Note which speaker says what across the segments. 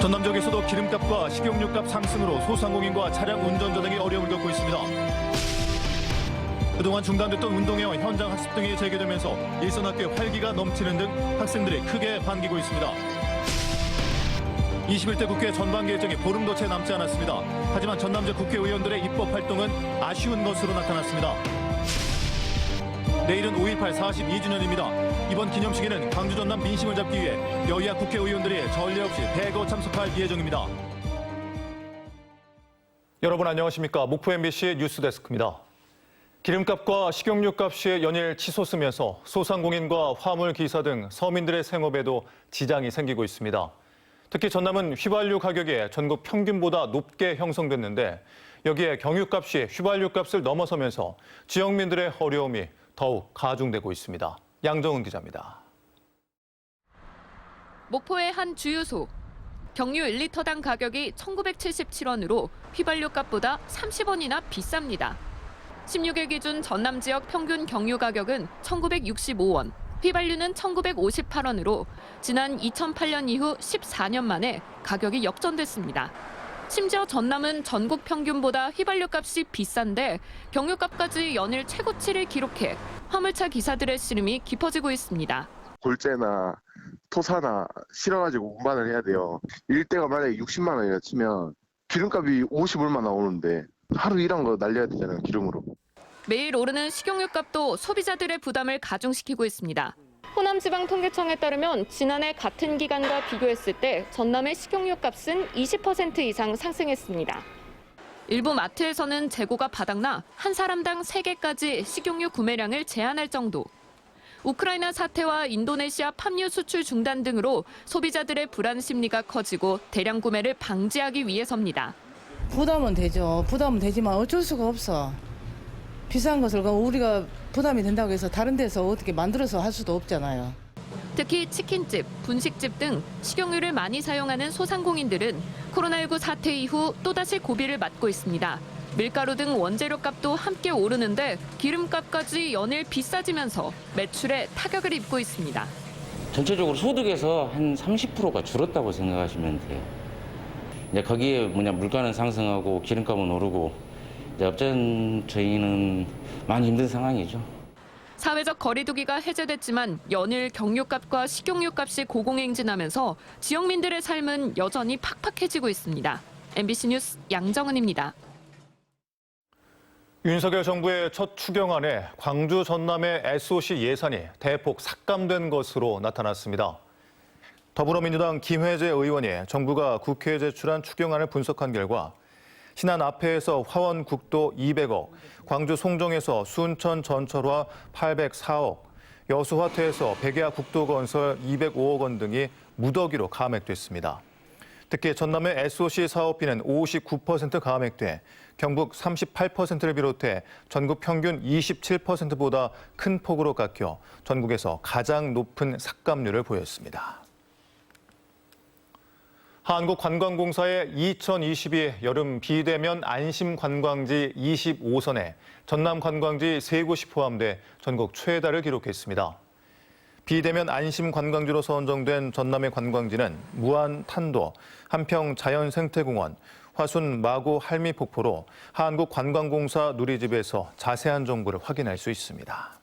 Speaker 1: 전남 지역에서도 기름값과 식용유값 상승으로 소상공인과 차량 운전자 등이 어려움을 겪고 있습니다. 그동안 중단됐던 운동회와 현장 학습 등이 재개되면서 일선 학교에 활기가 넘치는 등 학생들이 크게 반기고 있습니다. 21대 국회 전반기 일정이 보름도 채 남지 않았습니다. 하지만 전남지 국회의원들의 입법 활동은 아쉬운 것으로 나타났습니다. 내일은 5.18 42주년입니다. 이번 기념식에는 광주 전남 민심을 잡기 위해 여야 국회의원들이 전례 없이 대거 참석할 예정입니다. 여러분 안녕하십니까? 목포 MBC 뉴스데스크입니다. 기름값과 식용유값이 연일 치솟으면서 소상공인과 화물기사 등 서민들의 생업에도 지장이 생기고 있습니다. 특히 전남은 휘발유 가격이 전국 평균보다 높게 형성됐는데 여기에 경유값이 휘발유값을 넘어서면서 지역민들의 어려움이 더욱 가중되고 있습니다. 양정은 기자입니다.
Speaker 2: 목포의 한 주유소. 경유 1리터당 가격이 1,977원으로 휘발유 값보다 30원이나 비쌉니다. 16일 기준 전남 지역 평균 경유 가격은 1,965원, 휘발유는 1,958원으로 지난 2008년 이후 14년 만에 가격이 역전됐습니다. 심지어 전남은 전국 평균보다 휘발유 값이 비싼데 경유값까지 연일 최고치를 기록해 화물차 기사들의 시름이 깊어지고 있습니다.
Speaker 3: 골재나 토사나 실어가지고 운반을 해야 돼요. 일대가 만약에 60만 원이라 치면 기름값이 50얼마 나오는데 하루 일한 거 날려야 되잖아요, 기름으로.
Speaker 2: 매일 오르는 식용유 값도 소비자들의 부담을 가중시키고 있습니다. 호남지방통계청에 따르면 지난해 같은 기간과 비교했을 때 전남의 식용유 값은 20% 이상 상승했습니다. 일부 마트에서는 재고가 바닥나 한 사람당 3개까지 식용유 구매량을 제한할 정도. 우크라이나 사태와 인도네시아 팜유 수출 중단 등으로 소비자들의 불안 심리가 커지고 대량 구매를 방지하기 위해서입니다.
Speaker 4: 부담은 되죠. 부담은 되지만 어쩔 수가 없어. 비싼 것을 우리가 부담이 된다고 해서 다른 데서 어떻게 만들어서 할 수도 없잖아요.
Speaker 2: 특히 치킨집, 분식집 등 식용유를 많이 사용하는 소상공인들은 코로나19 사태 이후 또다시 고비를 맞고 있습니다. 밀가루 등 원재료 값도 함께 오르는데 기름값까지 연일 비싸지면서 매출에 타격을 입고 있습니다.
Speaker 5: 전체적으로 소득에서 한 30%가 줄었다고 생각하시면 돼요. 이제 거기에 물가는 상승하고 기름값은 오르고 이제 업체는 저희는 많이 힘든 상황이죠.
Speaker 2: 사회적 거리두기가 해제됐지만 연일 경유값과 식용유값이 고공행진하면서 지역민들의 삶은 여전히 팍팍해지고 있습니다. MBC 뉴스 양정은입니다.
Speaker 1: 윤석열 정부의 첫 추경안에 광주 전남의 SOC 예산이 대폭 삭감된 것으로 나타났습니다. 더불어민주당 김회재 의원이 정부가 국회에 제출한 추경안을 분석한 결과 신안 앞해에서 화원 국도 200억, 광주 송정에서 순천 전철화 804억, 여수 화태에서 백야 국도 건설 205억 원 등이 무더기로 감액됐습니다. 특히 전남의 SOC 사업비는 59% 감액돼 경북 38%를 비롯해 전국 평균 27%보다 큰 폭으로 깎여 전국에서 가장 높은 삭감률을 보였습니다. 한국관광공사의 2022 여름 비대면 안심관광지 25선에 전남 관광지 3곳이 포함돼 전국 최다를 기록했습니다. 비대면 안심관광지로 선정된 전남의 관광지는 무안 탄도, 한평 자연생태공원, 화순 마고 할미폭포로 한국관광공사 누리집에서 자세한 정보를 확인할 수 있습니다.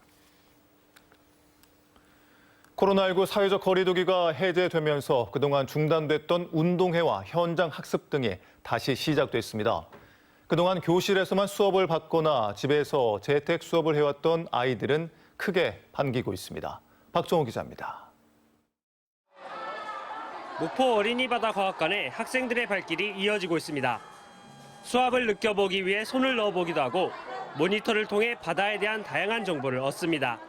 Speaker 1: 코로나19 사회적 거리두기가 해제되면서 그동안 중단됐던 운동회와 현장 학습 등이 다시 시작됐습니다. 그동안 교실에서만 수업을 받거나 집에서 재택 수업을 해왔던 아이들은 크게 반기고 있습니다. 박정호 기자입니다.
Speaker 6: 목포 어린이바다과학관에 학생들의 발길이 이어지고 있습니다. 수학을 느껴보기 위해 손을 넣어보기도 하고 모니터를 통해 바다에 대한 다양한 정보를 얻습니다.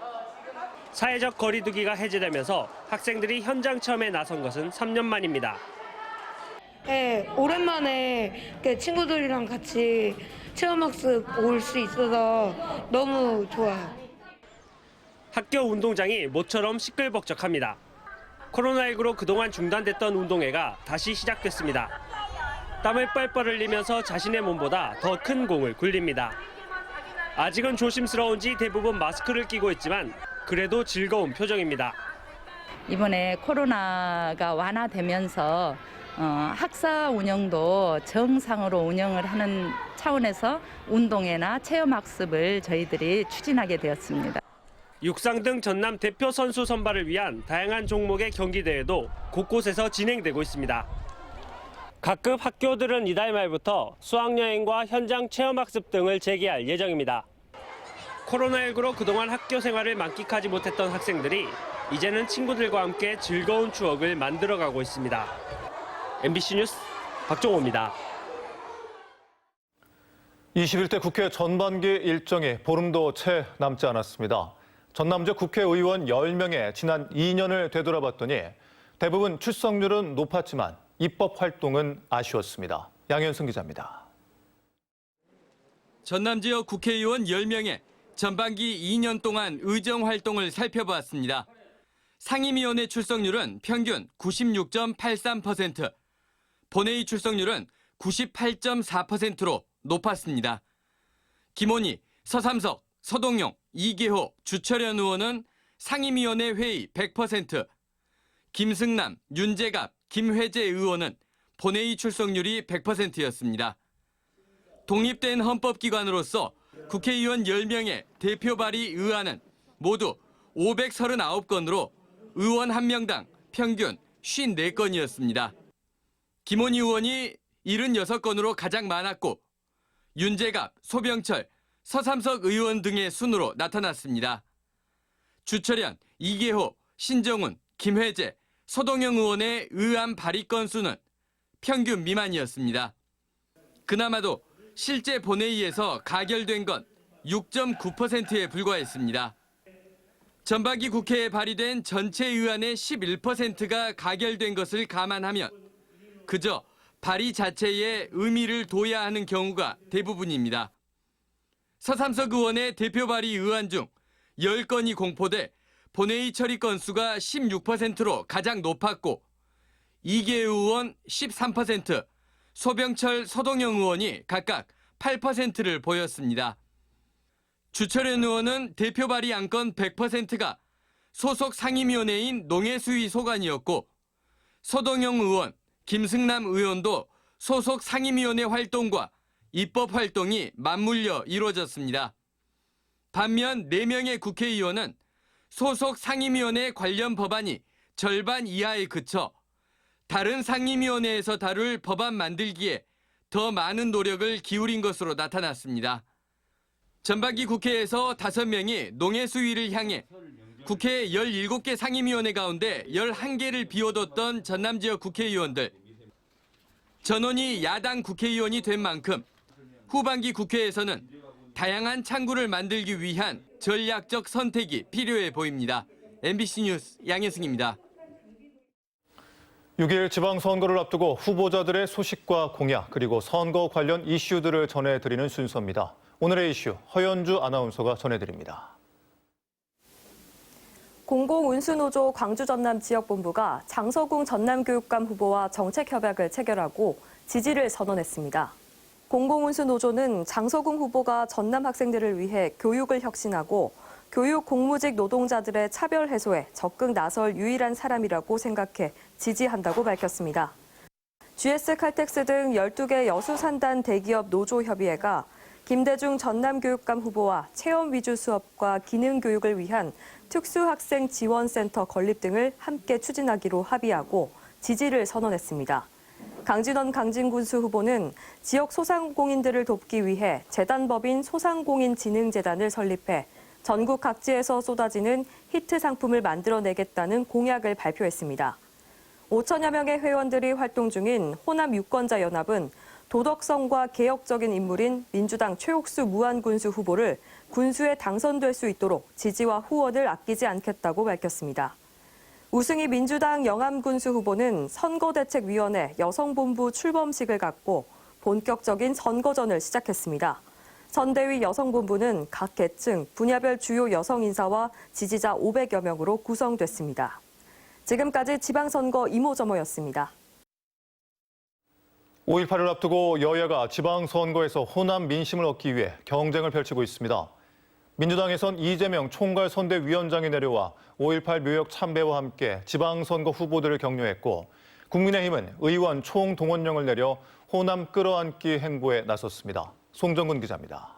Speaker 6: 사회적 거리두기가 해제되면서 학생들이 현장 체험에 나선 것은 3년 만입니다.
Speaker 7: 네, 오랜만에 친구들이랑 같이 체험학습 올 수 있어서 너무 좋아요.
Speaker 6: 학교 운동장이 모처럼 시끌벅적합니다. 코로나19로 그동안 중단됐던 운동회가 다시 시작됐습니다. 땀을 뻘뻘 흘리면서 자신의 몸보다 더 큰 공을 굴립니다. 아직은 조심스러운지 대부분 마스크를 끼고 있지만 그래도 즐거운 표정입니다.
Speaker 8: 이번에 코로나가 완화되면서 학사 운영도 정상으로 운영을 하는 차원에서 운동회나 체험학습을 저희들이 추진하게 되었습니다.
Speaker 6: 육상 등 전남 대표 선수 선발을 위한 다양한 종목의 경기 대회도 곳곳에서 진행되고 있습니다. 각급 학교들은 이달 말부터 수학여행과 현장 체험학습 등을 재개할 예정입니다. 코로나19로 그동안 학교 생활을 만끽하지 못했던 학생들이 이제는 친구들과 함께 즐거운 추억을 만들어가고 있습니다. MBC 뉴스 박종호입니다.
Speaker 1: 21대 국회 전반기 일정이 보름도 채 남지 않았습니다. 전남 지역 국회의원 10명의 지난 2년을 되돌아봤더니 대부분 출석률은 높았지만 입법 활동은 아쉬웠습니다. 양현승 기자입니다.
Speaker 9: 전남 지역 국회의원 10명의 전반기 2년 동안 의정 활동을 살펴보았습니다. 상임위원회 출석률은 평균 96.83%, 본회의 출석률은 98.4%로 높았습니다. 김원희, 서삼석, 서동용, 이계호, 주철현 의원은 상임위원회 회의 100%, 김승남, 윤재갑, 김회재 의원은 본회의 출석률이 100%였습니다. 독립된 헌법기관으로서 국회의원 10명의 대표 발의 의안은 모두 539건으로 의원 1명당 평균 54건이었습니다. 김원희 의원이 76건으로 가장 많았고 윤재갑, 소병철, 서삼석 의원 등의 순으로 나타났습니다. 주철현, 이계호, 신정훈, 김회재, 서동영 의원의 의안 발의 건수는 평균 미만이었습니다. 그나마도 실제 본회의에서 가결된 건 6.9%에 불과했습니다. 전반기 국회에 발의된 전체 의안의 11%가 가결된 것을 감안하면 그저 발의 자체에 의미를 둬야 하는 경우가 대부분입니다. 서삼석 의원의 대표 발의 의안 중 10건이 공포돼 본회의 처리 건수가 16%로 가장 높았고 이계우 의원 13%, 소병철, 서동영 의원이 각각 8%를 보였습니다. 주철현 의원은 대표 발의 안건 100%가 소속 상임위원회인 농해수위 소관이었고 서동영 의원, 김승남 의원도 소속 상임위원회 활동과 입법 활동이 맞물려 이루어졌습니다. 반면 4명의 국회의원은 소속 상임위원회 관련 법안이 절반 이하에 그쳐 다른 상임위원회에서 다룰 법안 만들기에 더 많은 노력을 기울인 것으로 나타났습니다. 전반기 국회에서 5명이 농해수위를 향해 국회 17개 상임위원회 가운데 11개를 비워뒀던 전남 지역 국회의원들. 전원이 야당 국회의원이 된 만큼 후반기 국회에서는 다양한 창구를 만들기 위한 전략적 선택이 필요해 보입니다. MBC 뉴스 양혜승입니다.
Speaker 1: 6일 지방선거를 앞두고 후보자들의 소식과 공약 그리고 선거 관련 이슈들을 전해드리는 순서입니다. 오늘의 이슈 허연주 아나운서가 전해드립니다.
Speaker 10: 공공운수노조 광주 전남 지역본부가 장서궁 전남교육감 후보와 정책협약을 체결하고 지지를 선언했습니다. 공공운수노조는 장서궁 후보가 전남 학생들을 위해 교육을 혁신하고 교육 공무직 노동자들의 차별 해소에 적극 나설 유일한 사람이라고 생각해 지지한다고 밝혔습니다. GS 칼텍스 등 12개 여수산단 대기업 노조협의회가 김대중 전남교육감 후보와 체험 위주 수업과 기능 교육을 위한 특수학생 지원센터 건립 등을 함께 추진하기로 합의하고 지지를 선언했습니다. 강진원 강진군수 후보는 지역 소상공인들을 돕기 위해 재단법인 소상공인진흥재단을 설립해 전국 각지에서 쏟아지는 히트 상품을 만들어내겠다는 공약을 발표했습니다. 5천여 명의 회원들이 활동 중인 호남 유권자 연합은 도덕성과 개혁적인 인물인 민주당 최옥수 무안군수 후보를 군수에 당선될 수 있도록 지지와 후원을 아끼지 않겠다고 밝혔습니다. 우승희 민주당 영암군수 후보는 선거대책위원회 여성본부 출범식을 갖고 본격적인 선거전을 시작했습니다. 선대위 여성본부는 각 계층, 분야별 주요 여성 인사와 지지자 500여 명으로 구성됐습니다. 지금까지 지방선거 이모저모였습니다.
Speaker 1: 5.18을 앞두고 여야가 지방선거에서 호남 민심을 얻기 위해 경쟁을 펼치고 있습니다. 민주당에선 이재명 총괄선대위원장이 내려와 5.18 묘역 참배와 함께 지방선거 후보들을 격려했고 국민의힘은 의원 총동원령을 내려 호남 끌어안기 행보에 나섰습니다. 송정근 기자입니다.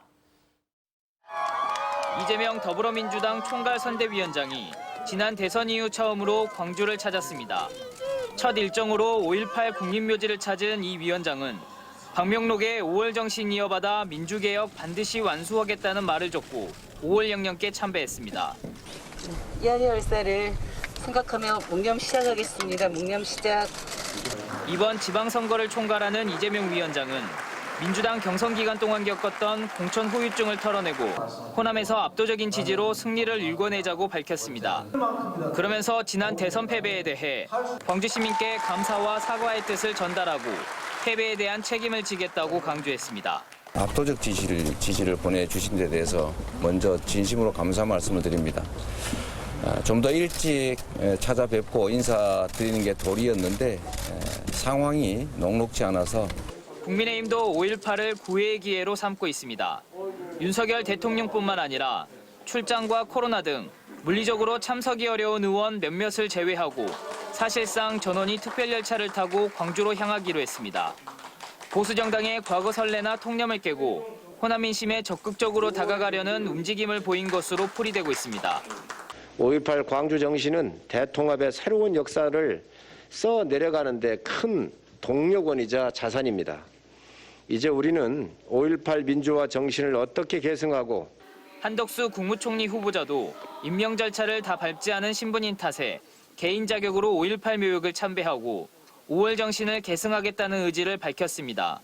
Speaker 11: 이재명 더불어민주당 총괄선대위원장이 지난 대선 이후 처음으로 광주를 찾았습니다. 첫 일정으로 5.18 국립묘지를 찾은 이 위원장은 방명록에 5월 정신 이어받아 민주개혁 반드시 완수하겠다는 말을 줬고 5월 영령께 참배했습니다.
Speaker 12: 연희 열사를 생각하며 묵념 시작하겠습니다. 묵념 시작.
Speaker 11: 이번 지방선거를 총괄하는 이재명 위원장은 민주당 경선 기간 동안 겪었던 공천 후유증을 털어내고 호남에서 압도적인 지지로 승리를 일궈내자고 밝혔습니다. 그러면서 지난 대선 패배에 대해 광주 시민께 감사와 사과의 뜻을 전달하고 패배에 대한 책임을 지겠다고 강조했습니다.
Speaker 13: 압도적 지지를 보내주신 데 대해서 먼저 진심으로 감사 말씀을 드립니다. 좀 더 일찍 찾아뵙고 인사드리는 게 도리였는데 상황이 녹록지 않아서
Speaker 11: 국민의힘도 5.18을 구애의 기회로 삼고 있습니다. 윤석열 대통령뿐만 아니라 출장과 코로나 등 물리적으로 참석이 어려운 의원 몇몇을 제외하고 사실상 전원이 특별열차를 타고 광주로 향하기로 했습니다. 보수정당의 과거 선례나 통념을 깨고 호남 민심에 적극적으로 다가가려는 움직임을 보인 것으로 풀이되고 있습니다.
Speaker 14: 5.18 광주 정신은 대통합의 새로운 역사를 써 내려가는 데 큰 동력원이자 자산입니다. 이제 우리는 5.18 민주화 정신을 어떻게 계승하고
Speaker 11: 한덕수 국무총리 후보자도 임명 절차를 다 밟지 않은 신분인 탓에 개인 자격으로 5.18 묘역을 참배하고 5월 정신을 계승하겠다는 의지를 밝혔습니다.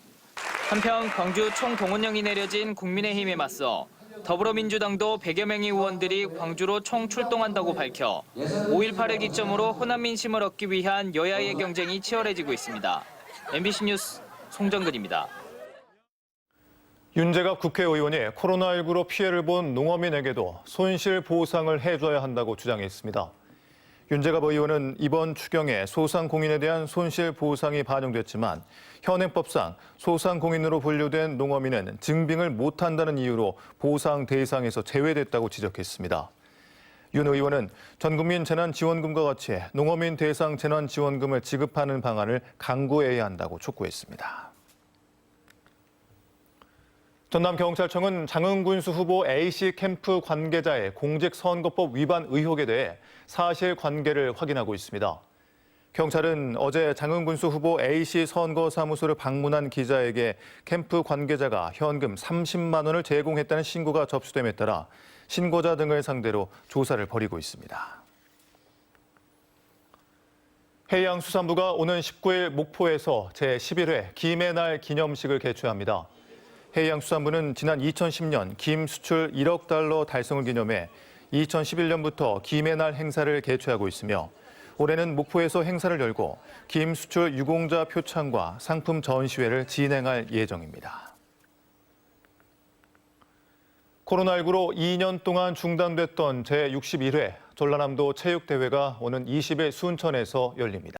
Speaker 11: 한편 광주 총동원령이 내려진 국민의힘에 맞서 더불어민주당도 100여 명의 의원들이 광주로 총 출동한다고 밝혀 5.18을 기점으로 호남 민심을 얻기 위한 여야의 경쟁이 치열해지고 있습니다. MBC 뉴스 송정근입니다.
Speaker 1: 윤재갑 국회의원이 코로나19로 피해를 본 농어민에게도 손실 보상을 해줘야 한다고 주장했습니다. 윤재갑 의원은 이번 추경에 소상공인에 대한 손실 보상이 반영됐지만 현행법상 소상공인으로 분류된 농어민은 증빙을 못한다는 이유로 보상 대상에서 제외됐다고 지적했습니다. 윤 의원은 전국민 재난지원금과 같이 농어민 대상 재난지원금을 지급하는 방안을 강구해야 한다고 촉구했습니다. 전남경찰청은 장흥군수 후보 A씨 캠프 관계자의 공직선거법 위반 의혹에 대해 사실관계를 확인하고 있습니다. 경찰은 어제 장흥군수 후보 A씨 선거사무소를 방문한 기자에게 캠프 관계자가 현금 30만 원을 제공했다는 신고가 접수됨에 따라 신고자 등을 상대로 조사를 벌이고 있습니다. 해양수산부가 오는 19일 목포에서 제11회 김의 날 기념식을 개최합니다. 해양수산부는 지난 2010년 김 수출 1억 달러 달성을 기념해 2011년부터 김의 날 행사를 개최하고 있으며 올해는 목포에서 행사를 열고 김 수출 유공자 표창과 상품 전시회를 진행할 예정입니다. 코로나19로 2년 동안 중단됐던 제61회 전라남도 체육대회가 오는 20일 순천에서 열립니다.